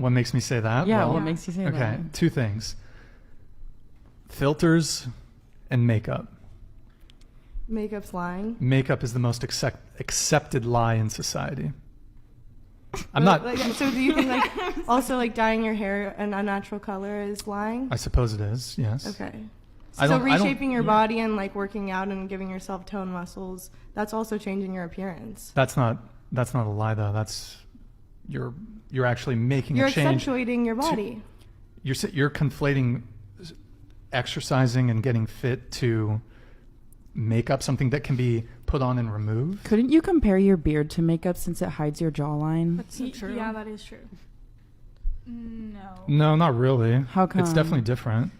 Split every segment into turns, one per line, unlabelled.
What makes me say that?
Yeah,
Well,
what makes you say that?
Okay, two things. Filters and makeup.
Makeup's lying.
Makeup is the most accepted lie in society. I'm not...
So do you think like also like dyeing your hair an unnatural color is lying?
I suppose it is, yes.
Okay.
I
So
don't-
reshaping your
yeah.
body and like working out and giving yourself tone muscles, that's also changing your appearance.
That's not a lie though. That's you're actually making
You're
a change.
accentuating your body.
You're conflating exercising and getting fit to makeup, something that can be put on and removed.
Couldn't you compare your beard to makeup since it hides your jawline?
That's so true.
Yeah, that is true. No.
No, not really.
How come?
It's definitely different.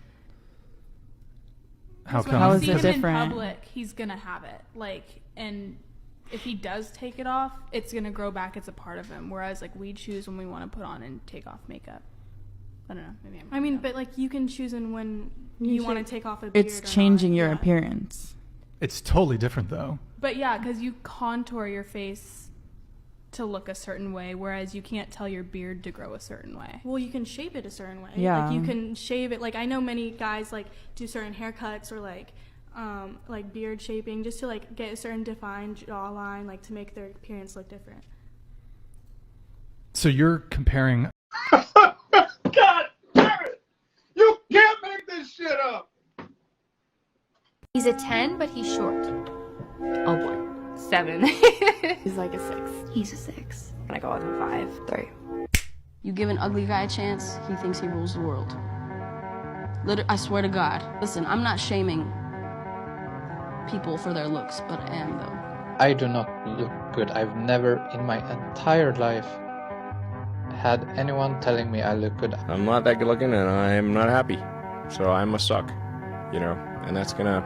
How come?
How is
See
it
him
different?
in public, he's gonna have it. Like, and if he does take it off, it's gonna grow back. It's a part of him. Whereas, like, we choose when we want to put on and take off makeup. I don't know. Maybe
I mean, but like you can choose in when you want to take off a beard.
It's
or
changing
not.
your
Yeah.
appearance.
It's totally different though.
But yeah, because you contour your face to look a certain way, whereas you can't tell your beard to grow a certain way.
Well, you can shape it a certain way.
Yeah.
Like you can shave it. Like I know many guys like do certain haircuts or like beard shaping just to like get a certain defined jawline, like to make their appearance look different.
So you're comparing.
God damn it! You can't make this shit up!
He's a 10, but he's short.
Oh boy. 7.
He's like a 6.
He's a 6. And I go with a 5. 3.
You give an ugly guy a chance, he thinks he rules the world. I swear to God. Listen, I'm not shaming people for their looks, but I am though.
I do not look good. I've never in my entire life had anyone telling me I look good.
I'm not that good looking and I'm not happy. So I must suck, you know, and that's gonna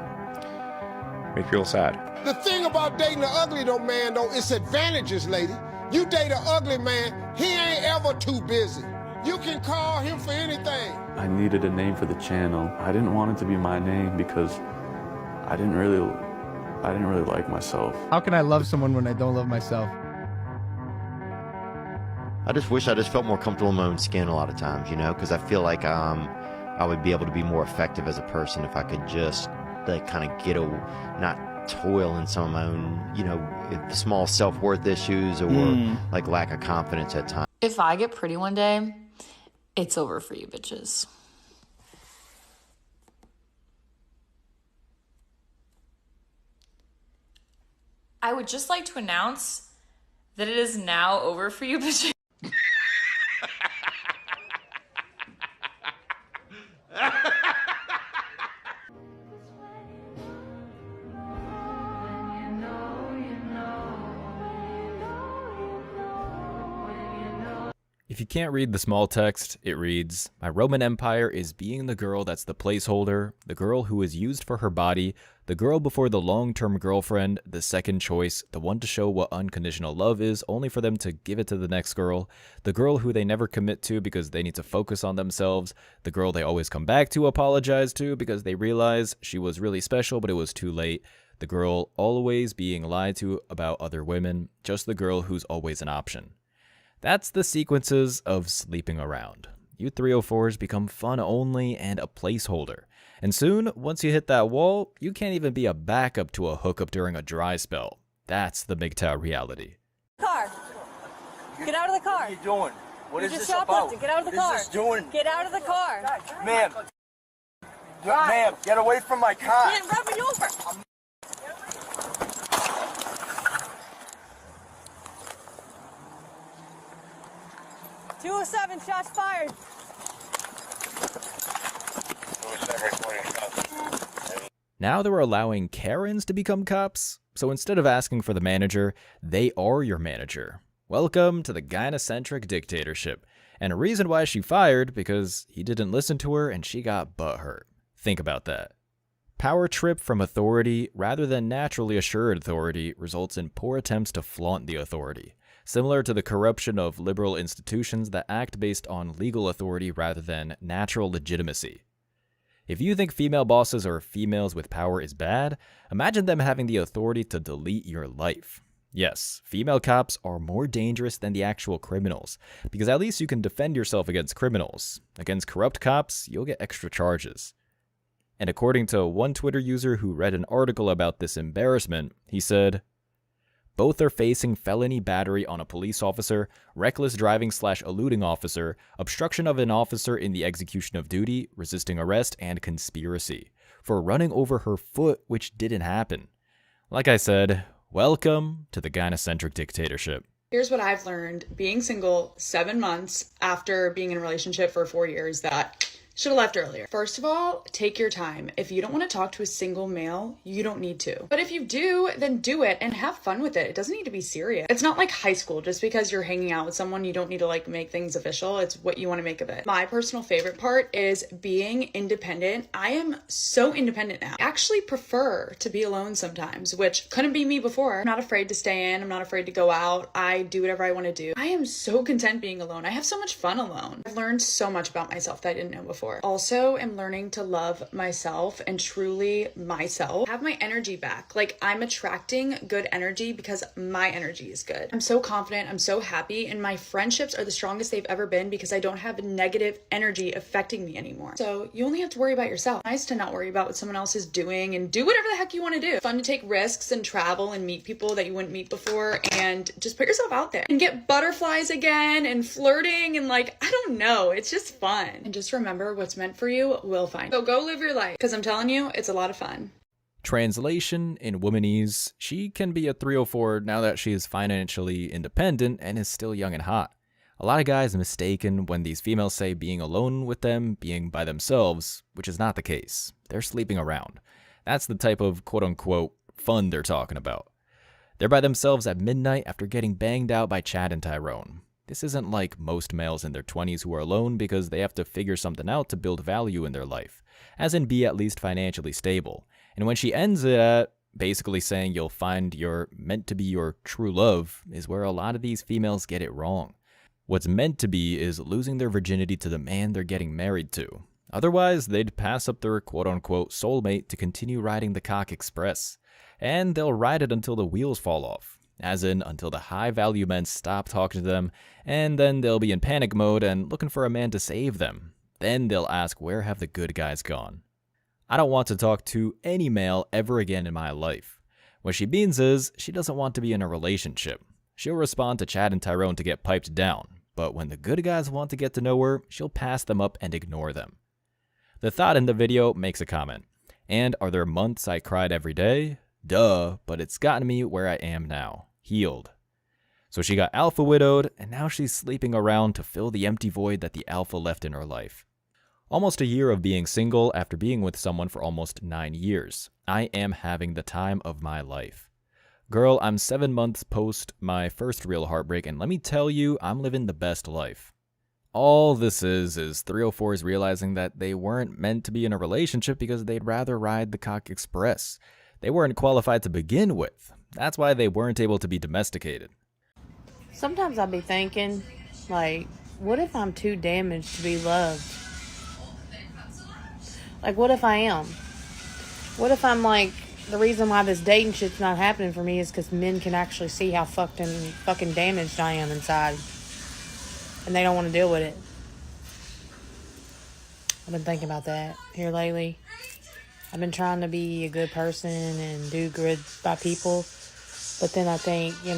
make people sad.
The thing about dating an ugly though, man, though, it's advantages, lady. You date an ugly man, he ain't ever too busy. You can call him for anything.
I needed a name for the channel. I didn't want it to be my name because I didn't really like myself.
How can I love someone when I don't love myself?
I just wish I just felt more comfortable in my own skin a lot of times, you know, because I feel like I would be able to be more effective as a person if I could just like kind of not toil in some of my own, you know, small self-worth issues or like lack of confidence at times.
If I get pretty one day, it's over for you bitches. I would just like to announce that it is now over for you bitches.
If you can't read the small text, it reads, "My Roman Empire is being the girl that's the placeholder, the girl who is used for her body, the girl before the long-term girlfriend, the second choice, the one to show what unconditional love is only for them to give it to the next girl, the girl who they never commit to because they need to focus on themselves, the girl they always come back to apologize to because they realize she was really special but it was too late, the girl always being lied to about other women, just the girl who's always an option." That's the sequences of sleeping around. You 304s become fun only and a placeholder. And soon, once you hit that wall, you can't even be a backup to a hookup during a dry spell. That's the MGTOW reality.
Car. Get out of the car.
What are you doing? What
You're
is
just
this about?
shoplifting. Get out of the
What
car.
is this doing?
Get out of the car.
Ma'am. Ma'am, get away from my car.
Can't run me over. 207, shots fired.
Now they're allowing Karens to become cops, so instead of asking for the manager, they are your manager. Welcome to the gynocentric dictatorship. And a reason why she fired, because he didn't listen to her and she got butthurt. Think about that. Power trip from authority rather than naturally assured authority results in poor attempts to flaunt the authority, similar to the corruption of liberal institutions that act based on legal authority rather than natural legitimacy. If you think female bosses or females with power is bad, imagine them having the authority to delete your life. Yes, female cops are more dangerous than the actual criminals, because at least you can defend yourself against criminals. Against corrupt cops, you'll get extra charges. And according to one Twitter user who read an article about this embarrassment, he said, both are facing felony battery on a police officer, reckless driving/eluding officer, obstruction of an officer in the execution of duty, resisting arrest, and conspiracy for running over her foot, which didn't happen. Like I said, welcome to the gynocentric dictatorship.
Here's what I've learned being single 7 months after being in a relationship for 4 years that should have left earlier. First of all, take your time. If you don't want to talk to a single male, you don't need to. But if you do, then do it and have fun with it. It doesn't need to be serious. It's not like high school. Just because you're hanging out with someone, you don't need to like make things official. It's what you want to make of it. My personal favorite part is being independent. I am so independent now. I actually prefer to be alone sometimes, which couldn't be me before. I'm not afraid to stay in. I'm not afraid to go out. I do whatever I want to do. I am so content being alone. I have so much fun alone. I've learned so much about myself that I didn't know before. Also, am learning to love myself and truly myself. Have my energy back. Like, I'm attracting good energy because my energy is good. I'm so confident. I'm so happy. And my friendships are the strongest they've ever been because I don't have negative energy affecting me anymore. So you only have to worry about yourself. It's nice to not worry about what someone else is doing and do whatever the heck you want to do. It's fun to take risks and travel and meet people that you wouldn't meet before and just put yourself out there and get butterflies again and flirting and like, I don't know. It's just fun. And just remember what's meant for you will find. So go live your life because I'm telling you, it's a lot of fun.
Translation in womanese, she can be a 304 now that she is financially independent and is still young and hot. A lot of guys mistaken when these females say being alone with them, being by themselves, which is not the case. They're sleeping around. That's the type of quote-unquote fun they're talking about. They're by themselves at midnight after getting banged out by Chad and Tyrone. This isn't like most males in their 20s who are alone because they have to figure something out to build value in their life, as in be at least financially stable. And when she ends it at basically saying you'll find your meant to be your true love is where a lot of these females get it wrong. What's meant to be is losing their virginity to the man they're getting married to. Otherwise, they'd pass up their quote-unquote soulmate to continue riding the cock express. And they'll ride it until the wheels fall off. As in, until the high-value men stop talking to them, and then they'll be in panic mode and looking for a man to save them. Then they'll ask, where have the good guys gone? I don't want to talk to any male ever again in my life. What she means is, she doesn't want to be in a relationship. She'll respond to Chad and Tyrone to get piped down, but when the good guys want to get to know her, she'll pass them up and ignore them. The thought in the video makes a comment. And are there months I cried every day? Duh, but it's gotten me where I am now, healed. So she got alpha widowed, and now she's sleeping around to fill the empty void that the alpha left in her life. Almost a year of being single after being with someone for almost 9 years. I am having the time of my life. Girl, I'm 7 months post my first real heartbreak, and let me tell you, I'm living the best life. All this is 304s realizing that they weren't meant to be in a relationship because they'd rather ride the cock express. They weren't qualified to begin with. That's why they weren't able to be domesticated.
Sometimes I'll be thinking, like, what if I'm too damaged to be loved? Like, what if I am? What if I'm like, the reason why this dating shit's not happening for me is because men can actually see how fucking damaged I am inside. And they don't want to deal with it. I've been thinking about that here lately. I've been trying to be a good person and do good by people. But then I think, I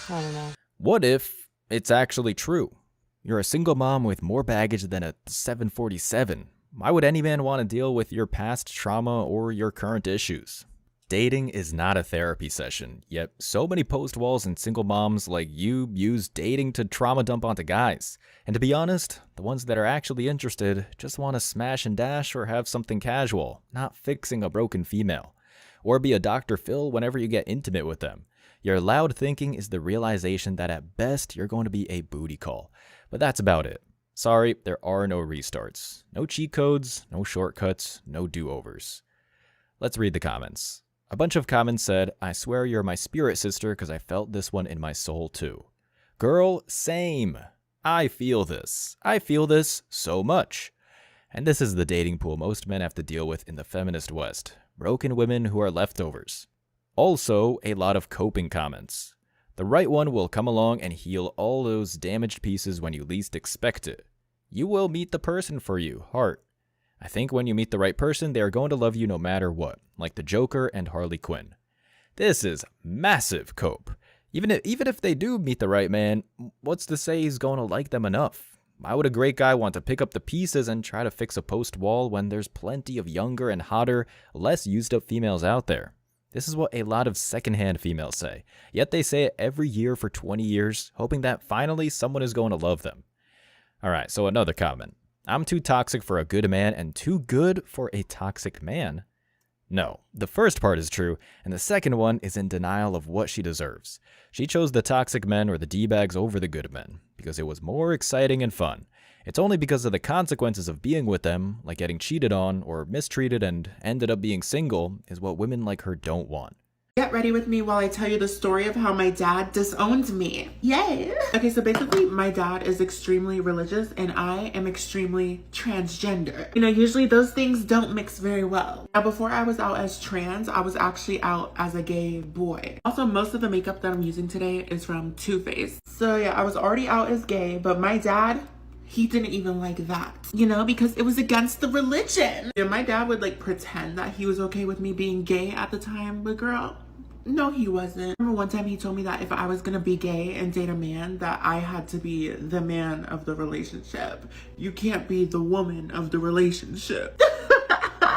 don't know.
What if it's actually true? You're a single mom with more baggage than a 747. Why would any man want to deal with your past trauma or your current issues? Dating is not a therapy session, yet so many post walls and single moms like you use dating to trauma dump onto guys. And to be honest, the ones that are actually interested just want to smash and dash or have something casual, not fixing a broken female. Or be a Dr. Phil whenever you get intimate with them. Your loud thinking is the realization that at best you're going to be a booty call. But that's about it. Sorry, there are no restarts. No cheat codes, no shortcuts, no do-overs. Let's read the comments. A bunch of comments said, I swear you're my spirit sister because I felt this one in my soul too. Girl, same. I feel this. I feel this so much. And this is the dating pool most men have to deal with in the feminist West. Broken women who are leftovers. Also, a lot of coping comments. The right one will come along and heal all those damaged pieces when you least expect it. You will meet the person for you, heart. I think when you meet the right person, they are going to love you no matter what, like the Joker and Harley Quinn. This is massive cope. Even if they do meet the right man, what's to say he's going to like them enough? Why would a great guy want to pick up the pieces and try to fix a post wall when there's plenty of younger and hotter, less used up females out there? This is what a lot of secondhand females say, yet they say it every year for 20 years, hoping that finally someone is going to love them. Alright, so another comment. I'm too toxic for a good man and too good for a toxic man? No, the first part is true, and the second one is in denial of what she deserves. She chose the toxic men or the D-bags over the good men, because it was more exciting and fun. It's only because of the consequences of being with them, like getting cheated on or mistreated and ended up being single, is what women like her don't want.
Get ready with me while I tell you the story of how my dad disowned me. Yay! Okay, so basically my dad is extremely religious and I am extremely transgender. You know, usually those things don't mix very well. Now, before I was out as trans, I was actually out as a gay boy. Also, most of the makeup that I'm using today is from Too Faced. So yeah, I was already out as gay, but my dad, he didn't even like that, you know, because it was against the religion. And my dad would like pretend that he was okay with me being gay at the time, but girl, no, he wasn't. I remember one time he told me that if I was gonna be gay and date a man, that I had to be the man of the relationship. You can't be the woman of the relationship.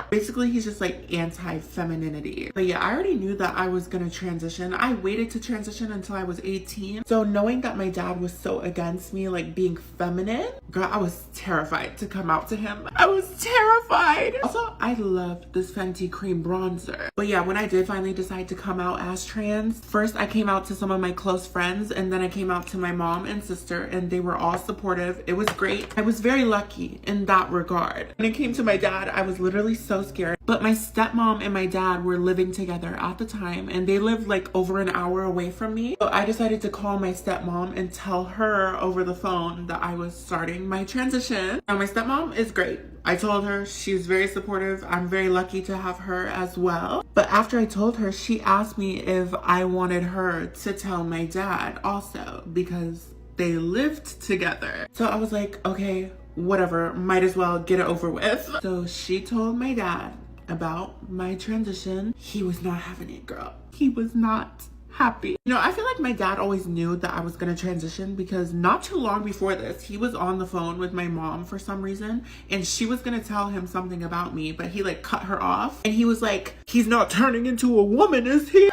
Basically, he's just like anti-femininity. But yeah, I already knew that I was gonna transition. I waited to transition until I was 18. So knowing that my dad was so against me like being feminine, girl, I was terrified to come out to him. I was terrified. Also, I loved this Fenty cream bronzer. But yeah, when I did finally decide to come out as trans, first I came out to some of my close friends and then I came out to my mom and sister and they were all supportive. It was great. I was very lucky in that regard. When it came to my dad, I was literally so scared. But my stepmom and my dad were living together at the time and they lived like over an hour away from me. So I decided to call my stepmom and tell her over the phone that I was starting my transition. Now my stepmom is great. I told her, she's very supportive. I'm very lucky to have her as well. But after I told her, she asked me if I wanted her to tell my dad also because they lived together. So I was like, okay, whatever, might as well get it over with. So she told my dad about my transition. He was not having it, girl. He was not happy. You know, I feel like my dad always knew that I was gonna transition because not too long before this, he was on the phone with my mom for some reason and she was gonna tell him something about me, but he like cut her off and he was like, he's not turning into a woman, is he?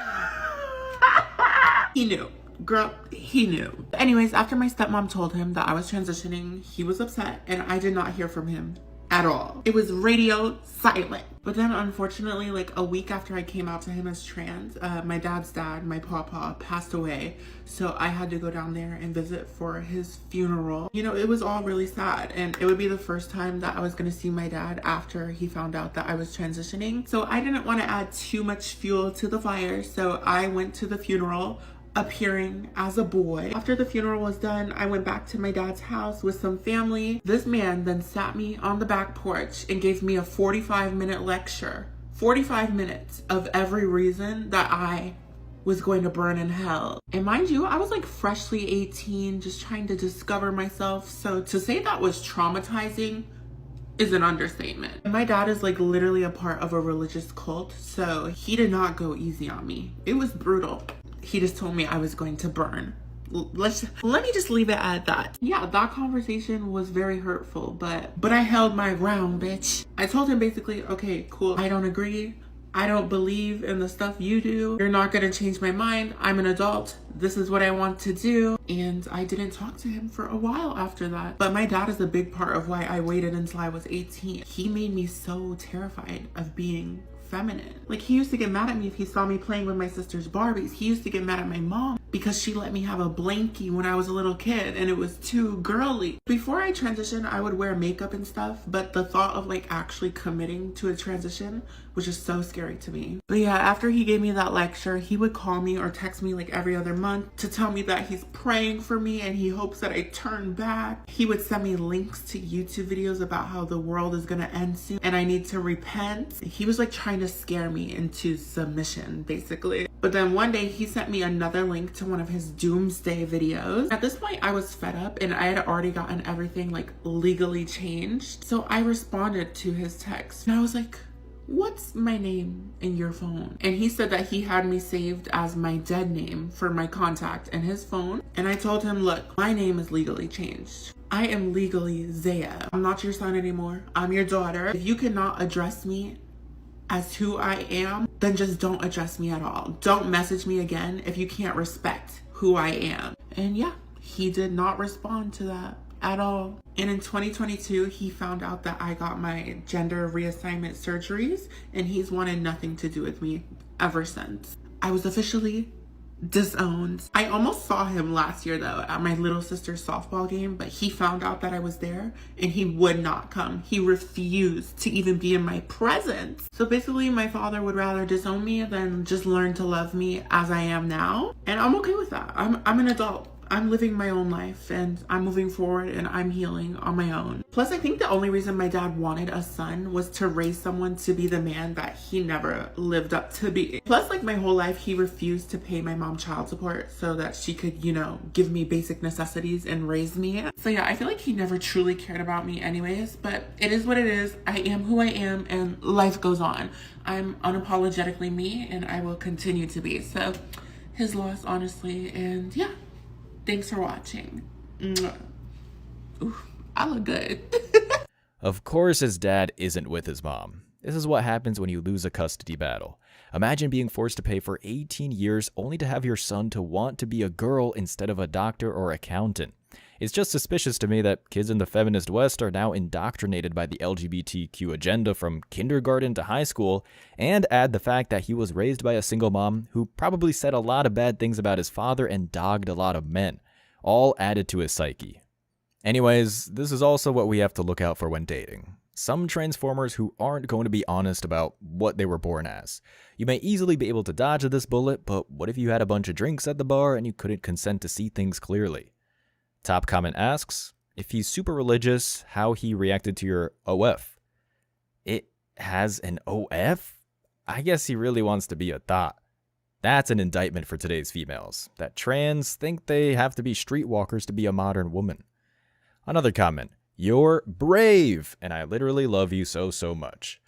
He knew. Girl, he knew. Anyways, after my stepmom told him that I was transitioning, he was upset and I did not hear from him at all. It was radio silent. But then unfortunately, like a week after I came out to him as trans, my dad's dad, my pawpaw, passed away. So I had to go down there and visit for his funeral. You know, it was all really sad and it would be the first time that I was gonna see my dad after he found out that I was transitioning. So I didn't want to add too much fuel to the fire. So I went to the funeral appearing as a boy. After the funeral was done, I went back to my dad's house with some family. This man then sat me on the back porch and gave me a 45-minute lecture. 45 minutes of every reason that I was going to burn in hell. And mind you, I was like freshly 18, just trying to discover myself. So to say that was traumatizing is an understatement. And my dad is like literally a part of a religious cult, so he did not go easy on me. It was brutal. He just told me I was going to burn. Let me just leave it at that. Yeah, that conversation was very hurtful, but I held my ground, bitch. I told him basically, okay, cool. I don't agree. I don't believe in the stuff you do. You're not gonna change my mind. I'm an adult. This is what I want to do. And I didn't talk to him for a while after that. But my dad is a big part of why I waited until I was 18. He made me so terrified of being feminine. Like, he used to get mad at me if he saw me playing with my sister's Barbies. He used to get mad at my mom because she let me have a blankie when I was a little kid and it was too girly. Before I transitioned, I would wear makeup and stuff, but the thought of like actually committing to a transition was just so scary to me. But yeah, after he gave me that lecture, he would call me or text me like every other month to tell me that he's praying for me and he hopes that I turn back. He would send me links to YouTube videos about how the world is gonna end soon and I need to repent. He was like trying to scare me into submission, basically. But then one day he sent me another link to one of his doomsday videos. At this point I was fed up and I had already gotten everything like legally changed. So I responded to his text and I was like, what's my name in your phone? And he said that he had me saved as my dead name for my contact in his phone. And I told him, look, my name is legally changed. I am legally Zaya. I'm not your son anymore. I'm your daughter. If you cannot address me as who I am, then just don't address me at all. Don't message me again if you can't respect who I am. And yeah, he did not respond to that at all. And in 2022, he found out that I got my gender reassignment surgeries and he's wanted nothing to do with me ever since. I was officially disowned. I almost saw him last year though at my little sister's softball game, but he found out that I was there and he would not come. He refused to even be in my presence. So basically my father would rather disown me than just learn to love me as I am now. And I'm okay with that. I'm an adult. I'm living my own life and I'm moving forward and I'm healing on my own. Plus, I think the only reason my dad wanted a son was to raise someone to be the man that he never lived up to be. Plus, like my whole life, he refused to pay my mom child support so that she could, you know, give me basic necessities and raise me. So yeah, I feel like he never truly cared about me anyways, but it is what it is. I am who I am and life goes on. I'm unapologetically me and I will continue to be. So his loss, honestly, and yeah. Thanks for watching. Ooh, I look good.
Of course his dad isn't with his mom. This is what happens when you lose a custody battle. Imagine being forced to pay for 18 years only to have your son to want to be a girl instead of a doctor or accountant. It's just suspicious to me that kids in the feminist West are now indoctrinated by the LGBTQ agenda from kindergarten to high school, and add the fact that he was raised by a single mom who probably said a lot of bad things about his father and dogged a lot of men, all added to his psyche. Anyways, this is also what we have to look out for when dating. Some transformers who aren't going to be honest about what they were born as. You may easily be able to dodge this bullet, but what if you had a bunch of drinks at the bar and you couldn't consent to see things clearly? Top comment asks, if he's super religious, how he reacted to your OF. It has an OF? I guess he really wants to be a thought. That's an indictment for today's females, that trans think they have to be streetwalkers to be a modern woman. Another comment, you're brave, and I literally love you so much.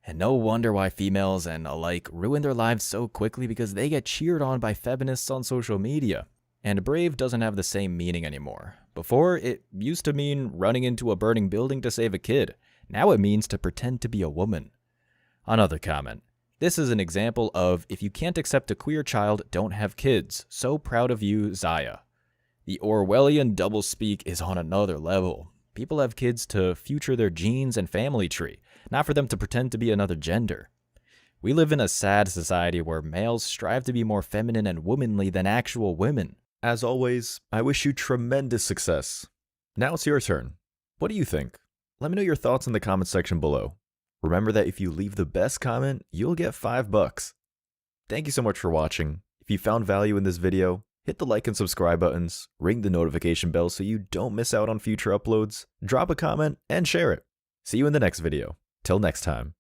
And no wonder why females and alike ruin their lives so quickly, because they get cheered on by feminists on social media. And brave doesn't have the same meaning anymore. Before, it used to mean running into a burning building to save a kid. Now it means to pretend to be a woman. Another comment. This is an example of, if you can't accept a queer child, don't have kids. So proud of you, Zaya. The Orwellian doublespeak is on another level. People have kids to future their genes and family tree, not for them to pretend to be another gender. We live in a sad society where males strive to be more feminine and womanly than actual women.
As always, I wish you tremendous success. Now it's your turn. What do you think? Let me know your thoughts in the comment section below. Remember that if you leave the best comment, you'll get $5. Thank you so much for watching. If you found value in this video, hit the like and subscribe buttons, ring the notification bell so you don't miss out on future uploads, drop a comment, and share it. See you in the next video. Till next time.